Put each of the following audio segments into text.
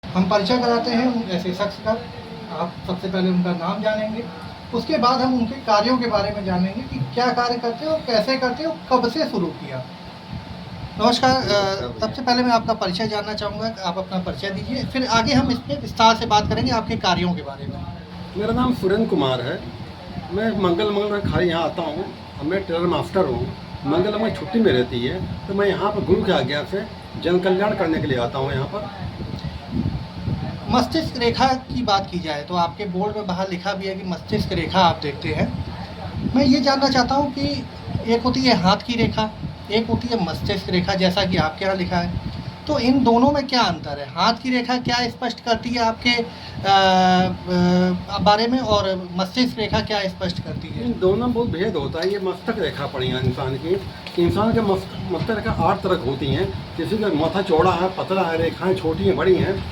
हम परिचय कराते हैं ऐसे शख्स का। आप सबसे पहले उनका नाम जानेंगे, उसके बाद हम उनके कार्यों के बारे में जानेंगे कि क्या कार्य करते हैं और कैसे करते हैं और कब से शुरू किया। नमस्कार। नमस्कार भैया। सबसे पहले मैं आपका परिचय जानना चाहूँगा कि आप अपना परिचय दीजिए, फिर आगे हम इस पे विस्तार से बात करेंगे आपके कार्यों के बारे में। मेरा नाम सुरेंद्र कुमार है। मैं मंगल खाली यहाँ आता हूँ। मैं टेलर मास्टर हूँ। मंगल में छुट्टी में रहती है तो मैं यहाँ पर गुरु की आज्ञा से जन कल्याण करने के लिए आता हूँ यहाँ पर। मस्तिष्क रेखा की बात की जाए तो आपके बोर्ड में बाहर लिखा भी है कि मस्तिष्क रेखा आप देखते हैं। मैं ये जानना चाहता हूँ कि एक होती है हाथ की रेखा, एक होती है मस्तिष्क रेखा, जैसा कि आपके यहाँ लिखा है। तो इन दोनों में क्या अंतर है? हाथ की रेखा क्या स्पष्ट करती है आपके बारे में, और मस्तिष्क रेखा क्या स्पष्ट करती है? इन दोनों बहुत भेद होता है। ये मस्तक रेखा पड़ी है इंसान की। इंसान के मस्तक रेखा 8 तरह की होती हैं। किसी का माथा चौड़ा है, पतला है, रेखाएं छोटी हैं, बड़ी हैं।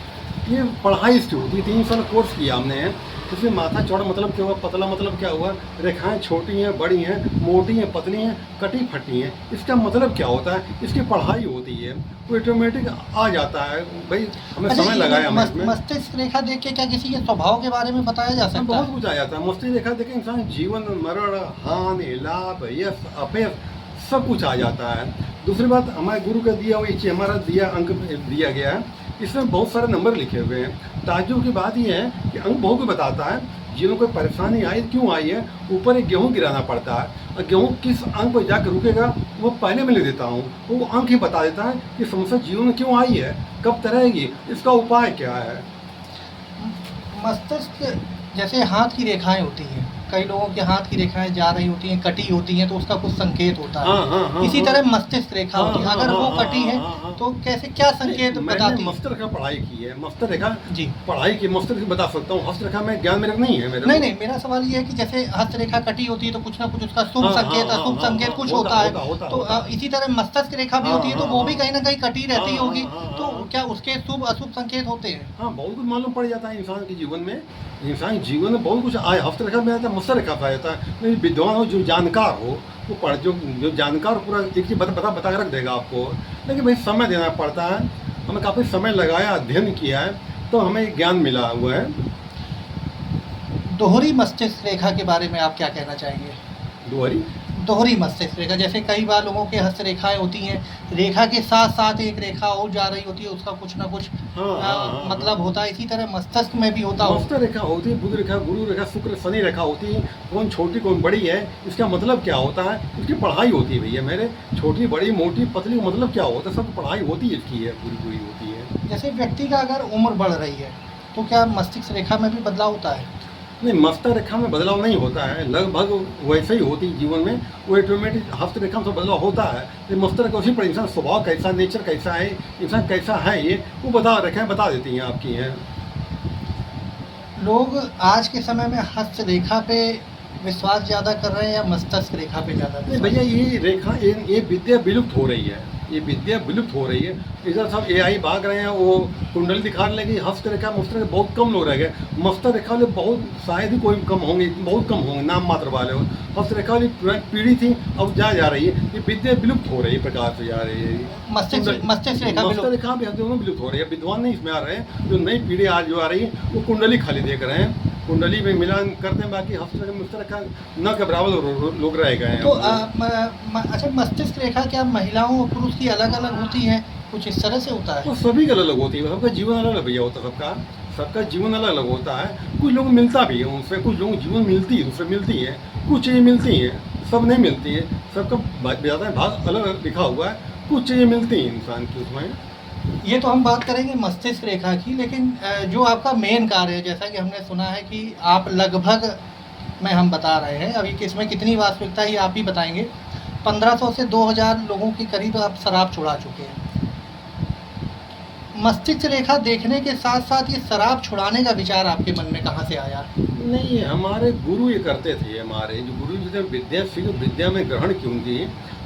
ये पढ़ाई इसकी होती है। 3 साल कोर्स किया हमने। इसमें माथा चौड़ा मतलब क्या हुआ, पतला मतलब क्या हुआ, रेखाएं छोटी हैं, बड़ी हैं, मोटी हैं, पतली हैं, कटी फटी हैं, इसका मतलब क्या होता है, इसकी पढ़ाई होती है। वो ऑटोमेटिक आ जाता है भाई। हमें अच्छा, समय लगाया हमें इसमें। मस्तिष्क रेखा देख के क्या किसी के स्वभाव के बारे में बताया जा सकता बहुत है? कुछ आ जाता है। मस्तिष्क रेखा देखे इंसान जीवन मरण हानि लाभ यश अपयश सब कुछ आ जाता है। दूसरी बात, हमारे गुरु का दिया हुआ ये हमारा दिया अंक दिया गया है। इसमें बहुत सारे नंबर लिखे हुए हैं। ताज्जुब की बात यह है कि अंक बहुत कुछ बताता है। जिन्हों को परेशानी आई क्यों आई है, ऊपर एक गेहूँ गिराना पड़ता है और गेहूँ किस अंक पर जाकर रुकेगा वो पहले मैं लिख देता हूँ। वो अंक ही बता देता है कि समस्या जीवन में क्यों आई है, कब तरहेगी, इसका उपाय क्या है। मस्तिष्क, जैसे हाथ की रेखाएं होती हैं, कई लोगों के हाथ की रेखाएं जा रही होती हैं, कटी होती हैं, तो उसका कुछ संकेत होता है। हाँ, इसी हाँ। तरह मस्तिष्क रेखा होती है, अगर वो कटी है हाँ। तो कैसे, क्या संकेत मैंने बताती है? मस्तर रेखा पढ़ाई की है। मस्तर रेखा जी। पढ़ाई की, मस्तर रेखा बता सकता हूँ। हस्त रेखा में ज्ञान मेरे नहीं है मेरे नहीं, मेरा सवाल ये है कि जैसे हस्तरेखा कटी होती है तो कुछ ना कुछ उसका शुभ हाँ, संकेत, हाँ, अशुभ हाँ, संकेत हाँ, कुछ होता होता है। होता तो होता इसी तरह मस्तिष्क रेखा भी होती है, तो वो भी कहीं ना कहीं कटी रहती होगी। तो हाँ। क्या उसके शुभ अशुभ संकेत होते हैं? हाँ, बहुत कुछ मालूम पड़ जाता है इंसान के जीवन में। इंसान जीवन में बहुत कुछ आए। हस्त रेखा में आता है, मस्तर रेखा पे आता है। नहीं, विद्वान हो, जो जानकार हो, वो पढ़ जो जानकार पूरा एक चीज बता के रख देगा आपको। लेकिन भाई समय देना पड़ता है। हमने काफ़ी समय लगाया, अध्ययन किया है, तो हमें ज्ञान मिला हुआ है। दोहरी मस्तिष्क रेखा के बारे में आप क्या कहना चाहेंगे? दोहरी दोहरी मस्तिष्क रेखा, जैसे कई बार लोगों के हस्तरेखाएं होती हैं, रेखा के साथ साथ एक रेखा और जा रही होती है, उसका कुछ ना कुछ मतलब होता है। इसी तरह मस्तिष्क में भी होता हो। मस्तर रेखा होती है, बुध रेखा, गुरु रेखा, शुक्र शनि रेखा होती है। कौन छोटी कौन बड़ी है, इसका मतलब क्या होता है, इसकी पढ़ाई होती है भैया मेरे। छोटी बड़ी मोटी पतली मतलब क्या होता है, सब पढ़ाई होती है इसकी है, पूरी होती है। जैसे व्यक्ति का अगर उम्र बढ़ रही है तो क्या मस्तिष्क रेखा में भी बदलाव होता है? नहीं, मस्तर रेखा में बदलाव नहीं होता है, लगभग वैसे ही होती है जीवन में। वो ऑटोमेटिक हस्त रेखा में तो बदलाव होता है। लेकिन मस्तर रेखा उसी पर इंसान स्वभाव कैसा, नेचर कैसा है, इंसान कैसा है, ये वो बता देती हैं आपकी हैं। लोग आज के समय में हस्त रेखा पे विश्वास ज़्यादा कर रहे हैं या मस्तिष्क रेखा पे ज़्यादा नहीं विश्वास? भैया, ये रेखा ये विद्या विलुप्त हो रही है। ये विद्या विलुप्त हो रही है। इधर सब AI भाग रहे हैं, वो कुंडली दिखाने लगी। हस्त रेखा मस्तर रेखा बहुत कम लोग रह गए। मस्तर रेखा वाले बहुत शायद ही कोई कम होंगे, बहुत कम होंगे, नाम मात्र वाले हो। हस्त रेखा वाली पीढ़ी थी, अब जा रही है। ये विद्या विलुप्त हो रही है, प्रकार से जा रही है। मस्तिष्क रेखा मस्तर रेखा भी दोनों विलुप्त हो रही है। विद्वान नहीं इसमें आ रहे हैं। जो नई पीढ़ी आज जो आ रही है, वो कुंडली खाली देख रहे हैं, कुंडली में मिलान करते हैं। बाकी हस्त रेखा मस्तर रेखा न के बराबर लोग रह गए हैं। तो अच्छा, मस्तिष्क रेखा क्या महिलाओं और पुरुष की अलग अलग होती है, कुछ इस तरह से होता है? तो सभी का अलग अलग होती है। सबका जीवन अलग अलग भैया होता है। सबका जीवन अलग अलग होता है। कुछ लोग मिलता भी है उनसे, कुछ लोग जीवन मिलती है, उससे मिलती है, कुछ चीज़ें मिलती हैं, सब नहीं मिलती है। सबका ज़्यादा भाग अलग अलग लिखा हुआ है। कुछ चीज़ें मिलती हैं इंसान की उसमें। ये तो हम बात करेंगे मस्तिष्क रेखा की, लेकिन जो आपका मेन कार्य है, जैसा कि हमने सुना है कि आप लगभग में हम बता रहे हैं, अभी इसमें कितनी वास्तविकता है ये आप ही बताएंगे। 1500 से 2000 लोगों के करीब आप शराब छुड़ा चुके हैं। मस्तिष्क रेखा देखने के साथ साथ ये शराब छुड़ाने का विचार आपके मन में कहाँ से आया? नहीं, हमारे गुरु ये करते थे। हमारे जो गुरु जी थे, विद्या में ग्रहण क्यों की,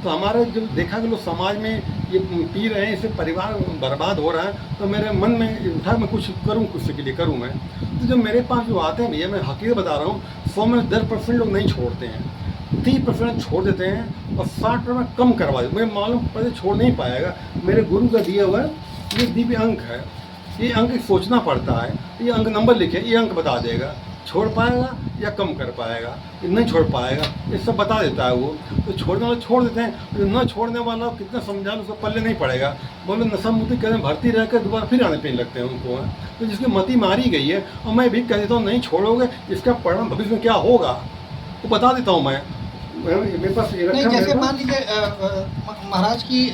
तो हमारे जो देखा कि लोग समाज में ये पी रहे हैं, इससे परिवार बर्बाद हो रहा है, तो मेरे मन में उठा मैं कुछ करूं, कुछ के लिए करूं मैं। तो जब मेरे पास जो आते हैं भैया, मैं हकीकत बता रहा हूँ, 100 में 10% लोग नहीं छोड़ते हैं, 30% छोड़ देते हैं और 60% कम करवा देते। मुझे मालूम पहले छोड़ नहीं पाएगा। मेरे गुरु का दिया हुआ ये दिव्य अंक है। ये अंक सोचना पड़ता है, ये अंक नंबर लिखे, ये अंक बता देगा, छोड़ पाएगा या कम कर पाएगा, ये नहीं छोड़ पाएगा, ये सब बता देता है वो। तो छोड़ने वाले छोड़ देते हैं, जो न छोड़ने वाला कितना समझा लो उसको पल्ले नहीं पड़ेगा, बोले नशा मुक्ति करें भर्ती रह कर दोबारा फिर आने पीने लगते हैं उनको। तो जिसकी मति मारी गई है, और मैं भी कह देता हूँ नहीं छोड़ोगे इसका परिणाम भविष्य में क्या होगा वो बता देता हूँ मैं। मेरे पास ये नहीं, रखा जैसे है मान लीजिए महाराज की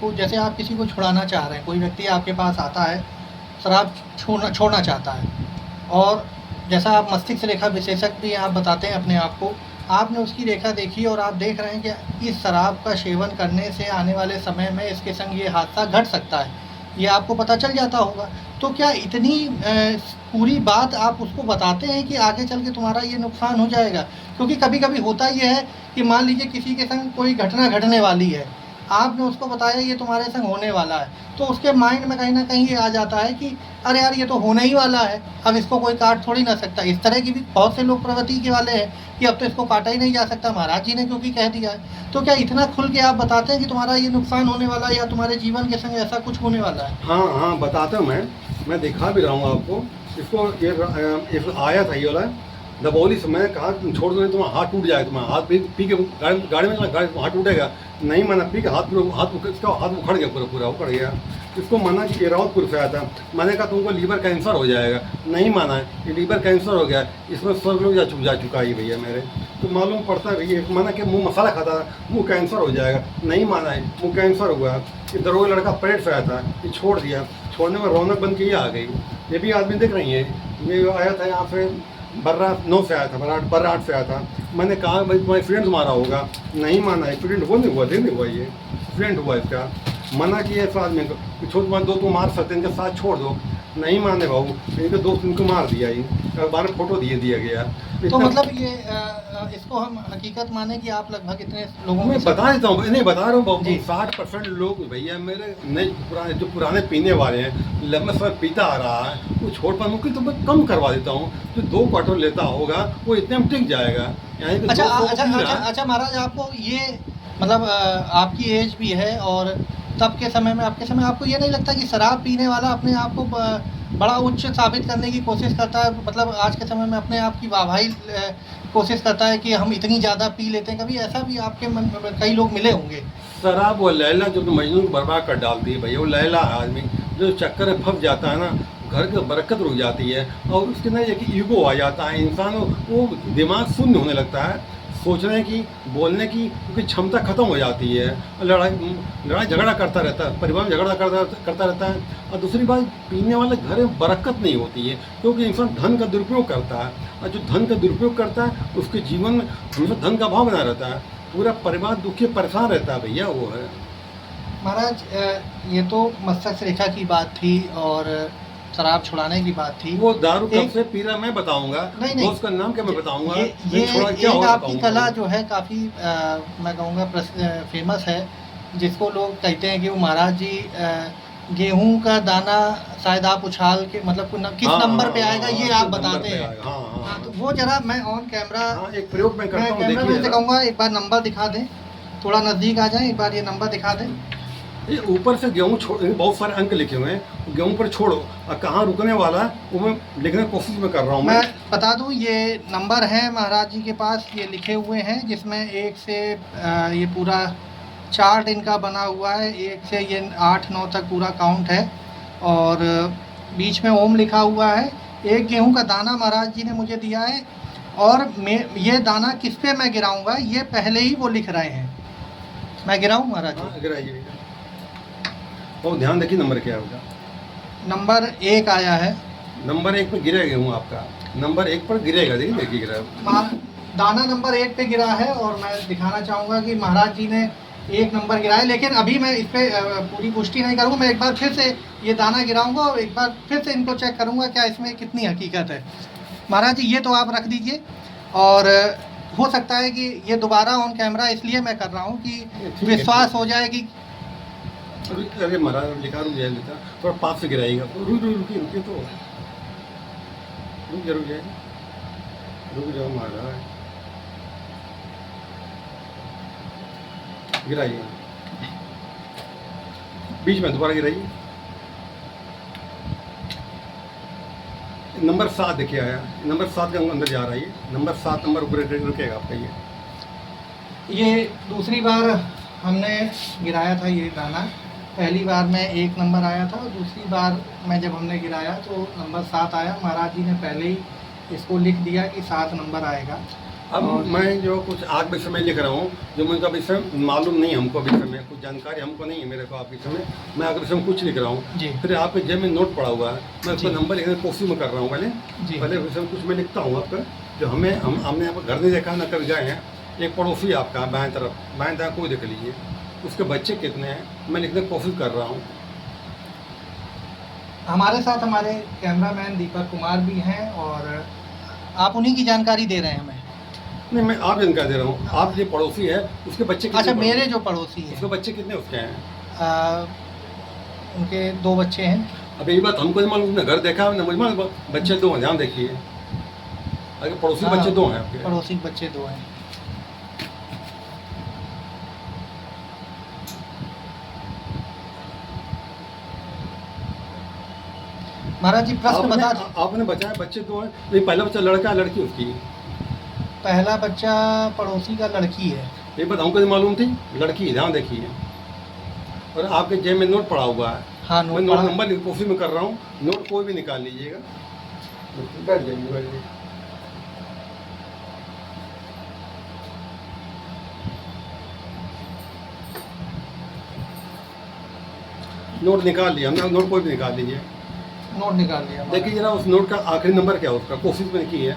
को जैसे आप किसी को छुड़ाना चाह रहे हैं, कोई व्यक्ति आपके पास आता है, शराब छोड़ना चाहता है, और जैसा आप मस्तिष्क रेखा विशेषज्ञ भी आप बताते हैं अपने आप को, आपने उसकी रेखा देखी और आप देख रहे हैं कि इस शराब का सेवन करने से आने वाले समय में इसके संग ये हादसा घट सकता है, ये आपको पता चल जाता होगा। तो क्या इतनी पूरी बात आप उसको बताते हैं कि आगे चल के तुम्हारा ये नुकसान हो जाएगा? क्योंकि कभी कभी होता ये है कि मान लीजिए किसी के संग कोई घटना घटने वाली है, आपने उसको बताया ये तुम्हारे संग होने वाला है, तो उसके माइंड में कहीं ना कहीं ये आ जाता है कि अरे यार ये तो होने ही वाला है, अब इसको कोई काट थोड़ी ना सकता। इस तरह की भी बहुत से लोग प्रवृत्ति के वाले हैं कि अब तो इसको काटा ही नहीं जा सकता, महाराज जी ने क्योंकि कह दिया है। तो क्या इतना खुल के आप बताते हैं कि तुम्हारा ये नुकसान होने वाला है या तुम्हारे जीवन के संग ऐसा कुछ होने वाला है? हाँ हाँ बताता हूँ मैं दिखा भी रहा हूँ आपको। इसको एक आया था ये वाला दबौली से, मैंने कहा तुम छोड़ दो तुम्हारा हाथ टूट जाएगा, तुम्हारा हाथ पी के गाड़ी में हाथ टूटेगा। नहीं माना, पी के इसका हाथ उखड़ गया, पूरा उखड़ गया। इसको माना कि एरावतपुर से आया था, मैंने कहा तुमको लीवर कैंसर हो जाएगा। नहीं माना, ये लीवर कैंसर हो गया, इसमें सब लोग जा चुका है भैया मेरे। तो मालूम पड़ता है भैया, माना कि मुँह मसाला खाता था, मुँह कैंसर हो जाएगा। नहीं माना है, मुँह कैंसर हुआ। ये दरोगा लड़का परेड से आया था, ये छोड़ दिया, छोड़ने में रौनक बन के ये आ गई। ये भी आदमी देख रही है, ये आया था यहाँ पे बर्राट 9 से आया था, बर्राट से आया था। मैंने कहा भाई तुम्हारा एक्सीडेंट मारा होगा। नहीं माना, एक्सीडेंट वो नहीं हुआ, दिन नहीं हुआ, ये एक्सीडेंट हुआ इसका। मना किया इस आदमी को कि छोड़ तुम्हारे दो तुम मार सकते हैं, इनके साथ छोड़ दो। नहीं माने बाबू, इनके दोस्त इनको मार दिया, ये अखबार में फोटो दिया गया। तो मतलब ये इसको हम हकीकत माने कि आप लगभग इतने लोगों मैं बता देता हूँ, नहीं बता रहा हूँ बाबू, जी। 60% लोग भैया मेरे नए जो पुराने पीने वाले हैं, लंबे समय पीता आ रहा है, वो छोड़ पा मुमकिन तो मैं कम करवा देता हूँ। जो 2 क्वार्टर लेता होगा वो इतने में टिक जाएगा। यानी कि अच्छा महाराज, आपको ये मतलब आपकी एज भी है और तब के समय में आपके समय आपको ये नहीं लगता कि शराब पीने वाला अपने आप को बड़ा उच्च साबित करने की कोशिश करता है? मतलब आज के समय में अपने आप की वाहवाही कोशिश करता है कि हम इतनी ज़्यादा पी लेते हैं। कभी ऐसा भी आपके मन में कई लोग मिले होंगे? शराब वो लैला जो मजनू को बर्बाद कर डालती है भैया, वो लैला आदमी जो चक्कर में फंस जाता है ना, घर की बरकत रुक जाती है, और उसके ना एक ईगो आ जाता है, इंसान वो दिमाग शून्य होने लगता है, सोचने की बोलने की उसकी क्षमता खत्म हो जाती है, लड़ाई झगड़ा करता रहता है, परिवार में झगड़ा करता रहता है। और दूसरी बात, पीने वाले घर में बरकत नहीं होती है, क्योंकि इंसान धन का दुरुपयोग करता है, और जो धन का दुरुपयोग करता है उसके जीवन में हमेशा धन का अभाव बना रहता है, पूरा परिवार दुखी परेशान रहता है भैया। वो है महाराज, ये तो मस्तक रेखा की बात थी और शराब छुड़ाने की बात थी। वो दारू कब से पी रहा मैं बताऊंगा, नहीं दोस्त का नाम क्या मैं बताऊंगा। ये आपकी कला जो है काफ़ी मैं कहूँगा फेमस है, जिसको लोग कहते हैं कि वो महाराज जी गेहूं का दाना शायद आप उछाल के मतलब किस नंबर पे आएगा ये आप बताते हैं। हाँ, तो वो जरा मैं ऑन कैमरा एक प्रयोग मैं करता हूं, कैमरा में से कहूँगा एक बार नंबर दिखा दें, थोड़ा नज़दीक आ जाए, एक बार ये नंबर दिखा दें। ये ऊपर से गेहूँ छोड़, बहुत सारे अंक लिखे हुए हैं, गेहूँ पर छोड़ो और कहाँ रुकने वाला है वो मैं लिखने की कोशिश में कर रहा हूँ। मैं बता दूँ ये नंबर है महाराज जी के पास, ये लिखे हुए हैं, जिसमें 1 से ये पूरा चार्ट इनका बना हुआ है, 1 से ये 8-9 तक पूरा काउंट है, और बीच में ओम लिखा हुआ है। एक गेहूं का दाना महाराज जी ने मुझे दिया है, और ये दाना किस पे मैं गिराऊंगा ये पहले ही वो लिख रहे हैं। मैं गिराऊं महाराज जी? गिराइए, और ध्यान देखिए नंबर क्या होगा। नंबर 1 आया है। नंबर 1 पे गिरा गेहूँ आपका, नंबर 1 पर गिरेगा, देखिए गिरा, दाना नंबर 1 पे गिरा है, और मैं दिखाना चाहूँगा कि महाराज जी ने 1 नंबर गिराया, लेकिन अभी मैं इस पर पूरी पुष्टि नहीं करूँगा। मैं एक बार फिर से ये दाना गिराऊंगा और एक बार फिर से इनको चेक करूँगा क्या इसमें कितनी हकीकत है। महाराज जी ये तो आप रख दीजिए, और हो सकता है कि ये दोबारा ऑन कैमरा इसलिए मैं कर रहा हूँ कि विश्वास हो जाए कि अरे महाराज लिखा रुक जाए, थोड़ा पास से गिराएगा, रुकिए तो रुक जाओ महाराज, गिराइए बीच में, दोबारा गिराइए, नंबर 7 देखिए आया, नंबर 7 के अंदर जा रहा है, ये नंबर 7 नंबर ऊपर रुकेगा आपका ये दूसरी बार हमने गिराया था ये दाना। पहली बार में 1 नंबर आया था और दूसरी बार में जब हमने गिराया तो नंबर 7 आया। महाराज जी ने पहले ही इसको लिख दिया कि 7 नंबर आएगा। अब और मैं जो कुछ आग विषय में लिख रहा हूँ, जो मुझे विषय मालूम नहीं है, हमको विषय में कुछ जानकारी हमको नहीं है मेरे को, आप विषय में मैं आग विषय में कुछ लिख रहा हूँ। जी फिर आपके जेब में नोट पड़ा हुआ है, मैं उसका जी। नंबर लिखने की कोशिश में कर रहा हूँ। जी। पहले विषय में कुछ मैं लिखता हूँ आपका, जो हमने यहाँ पर घर नहीं देखा ना कभी गए हैं। एक पड़ोसी आपका बाएं तरफ कोई देख लीजिए, उसके बच्चे कितने हैं, मैं लिखने की कोशिश कर रहा हूँ। हमारे साथ हमारे कैमरामैन दीपक कुमार भी हैं और आप उन्हीं की जानकारी दे रहे हैं हमें। नहीं, मैं आप जानकारी दे रहा हूँ। आप जो पड़ोसी है उसके बच्चे कितने? अच्छा, मेरे जो पड़ोसी हैं उसके बच्चे कितने उसके हैं? उनके 2 बच्चे हैं। अब ये बात हमको नहीं मालूम, उसने घर देखा ना मुझे मालूम, बच्चे 2 हैं, ध्यान देखिए। अगर पड़ोसी हाँ, बच्चे 2 हैं आपके। पड़ोसी के बच्चे 2 हैं। महाराज जी प्रश्न बता दें। आपने बताया बच्चे 2 हैं, तो ये पहला बच्चा लड़का है लड़की उसकी? पहला बच्चा पड़ोसी का लड़की है। ये बात हमको नहीं मालूम थी, लड़की है, ध्यान देखिए। और आपके जेब में नोट पड़ा हुआ है। हाँ, मैं नोट नोट पड़ा। नंबर कोशिश में कर रहा हूँ, नोट कोई भी निकाल लीजिएगा। बैठ जाइए। नोट निकाल लिया हमने, नोट कोई भी निकाल लीजिए। नोट निकाल लिया। देखिए जरा उस नोट का आखिरी नंबर क्या है उसका, कोशिश मैंने की है।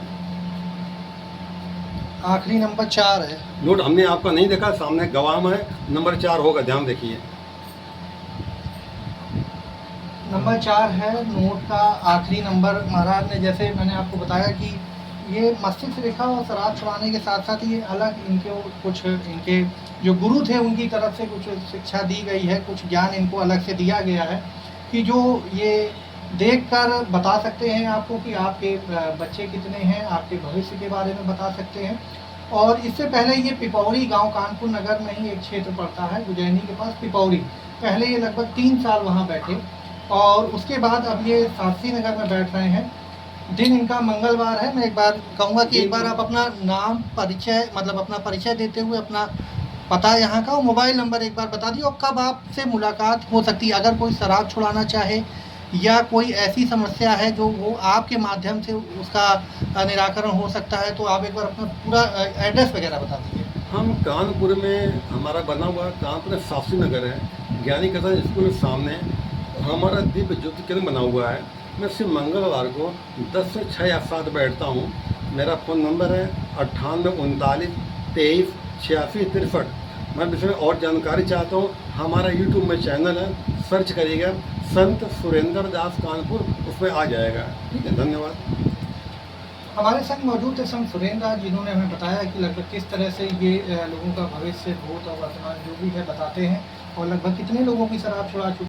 आखिरी नंबर 4 है। नोट हमने आपका नहीं देखा, सामने गवाह में है, नंबर 4 होगा, ध्यान देखिए। नंबर 4 है नोट का आखिरी नंबर। महाराज ने जैसे मैंने आपको बताया कि ये मस्तिष्क रेखा और शराब छुड़ाने के साथ साथ ये अलग इनके जो गुरु थे उनकी तरफ से कुछ शिक्षा दी गई है, कुछ ज्ञान इनको अलग से दिया गया है कि जो ये देखकर बता सकते हैं आपको कि आपके बच्चे कितने हैं, आपके भविष्य के बारे में बता सकते हैं। और इससे पहले ये पिपौरी गांव, कानपुर नगर में ही एक क्षेत्र पड़ता है उज्जैनी के पास पिपौरी। पहले ये लगभग 3 साल वहाँ बैठे और उसके बाद अब ये शास्त्री नगर में बैठ रहे हैं। दिन इनका मंगलवार है। मैं एक बार कहूँगा कि एक बार आप अपना नाम, परिचय, मतलब अपना परिचय देते हुए अपना पता यहाँ का और मोबाइल नंबर एक बार बता दिए और कब आपसे मुलाकात हो सकती है। अगर कोई शराब छुड़ाना चाहे या कोई ऐसी समस्या है जो वो आपके माध्यम से उसका निराकरण हो सकता है, तो आप एक बार अपना पूरा एड्रेस वगैरह बता दीजिए। हम कानपुर में, हमारा बना हुआ कानपुर में शास्त्री नगर है, ज्ञानी कथा स्कूल के सामने हमारा दिव्य ज्योति केंद्र बना हुआ है। मैं सिर्फ मंगलवार को 10 से 6 या 7 बैठता हूँ। मेरा फ़ोन नंबर है 98 39 23 86 63। मैं विषय में और जानकारी चाहता हूँ, हमारा यूट्यूब में चैनल है, सर्च करिएगा संत सुरेंद्र दास कानपुर, उसमें आ जाएगा। ठीक है, धन्यवाद। हमारे संग मौजूद थे संत सुरेंद्र दास, जिन्होंने हमें बताया कि लगभग किस तरह से ये लोगों का भविष्य, भूत और वर्तमान जो भी है बताते हैं और लगभग कितने लोगों की शराब छुड़ा चुके